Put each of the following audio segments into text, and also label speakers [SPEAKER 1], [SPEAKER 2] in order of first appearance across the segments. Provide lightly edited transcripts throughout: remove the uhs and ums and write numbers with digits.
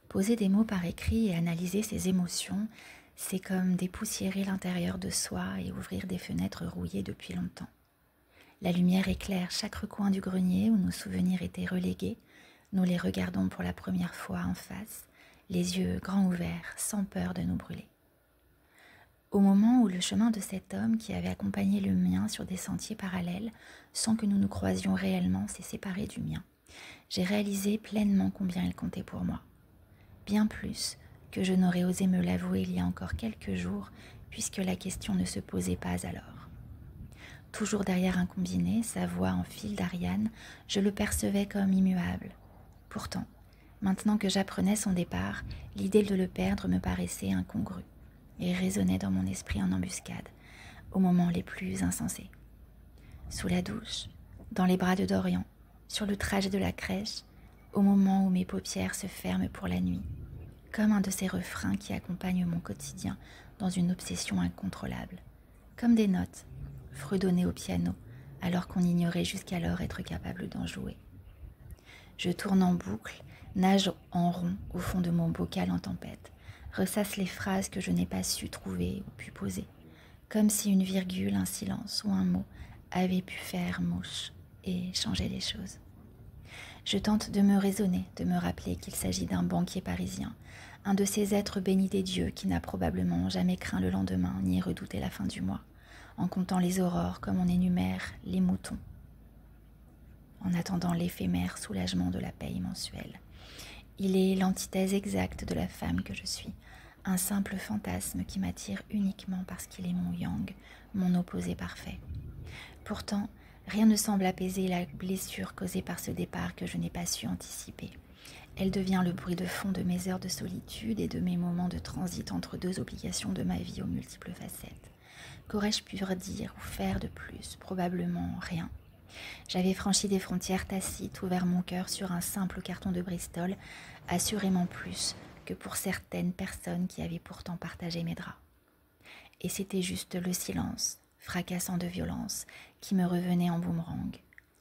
[SPEAKER 1] Poser des mots par écrit et analyser ses émotions, c'est comme dépoussiérer l'intérieur de soi et ouvrir des fenêtres rouillées depuis longtemps. La lumière éclaire chaque recoin du grenier où nos souvenirs étaient relégués. Nous les regardons pour la première fois en face, les yeux grands ouverts, sans peur de nous brûler. Au moment où le chemin de cet homme qui avait accompagné le mien sur des sentiers parallèles, sans que nous nous croisions réellement, s'est séparé du mien, j'ai réalisé pleinement combien il comptait pour moi. Bien plus que je n'aurais osé me l'avouer il y a encore quelques jours, puisque la question ne se posait pas alors. Toujours derrière un combiné, sa voix en fil d'Ariane, je le percevais comme immuable. Pourtant, maintenant que j'apprenais son départ, l'idée de le perdre me paraissait incongrue et résonnait dans mon esprit en embuscade, aux moments les plus insensés. Sous la douche, dans les bras de Dorian, sur le trajet de la crèche, au moment où mes paupières se ferment pour la nuit, comme un de ces refrains qui accompagnent mon quotidien dans une obsession incontrôlable, comme des notes fredonnées au piano alors qu'on ignorait jusqu'alors être capable d'en jouer. Je tourne en boucle, nage en rond au fond de mon bocal en tempête, ressasse les phrases que je n'ai pas su trouver ou pu poser, comme si une virgule, un silence ou un mot avait pu faire mouche et changer les choses. Je tente de me raisonner, de me rappeler qu'il s'agit d'un banquier parisien, un de ces êtres bénis des dieux qui n'a probablement jamais craint le lendemain ni redouté la fin du mois, en comptant les aurores comme on énumère les moutons, en attendant l'éphémère soulagement de la paye mensuelle. Il est l'antithèse exacte de la femme que je suis, un simple fantasme qui m'attire uniquement parce qu'il est mon yang, mon opposé parfait. Pourtant, rien ne semble apaiser la blessure causée par ce départ que je n'ai pas su anticiper. Elle devient le bruit de fond de mes heures de solitude et de mes moments de transit entre deux obligations de ma vie aux multiples facettes. Qu'aurais-je pu dire ou faire de plus? Probablement rien. J'avais franchi des frontières tacites, ouvert mon cœur sur un simple carton de Bristol, assurément plus que pour certaines personnes qui avaient pourtant partagé mes draps. Et c'était juste le silence, fracassant de violence, qui me revenait en boomerang.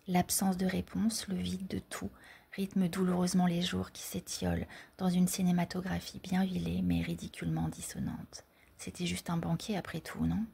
[SPEAKER 1] L'absence de réponse, le vide de tout, rythme douloureusement les jours qui s'étiolent dans une cinématographie bien huilée mais ridiculement dissonante. C'était juste un banquet après tout, non ?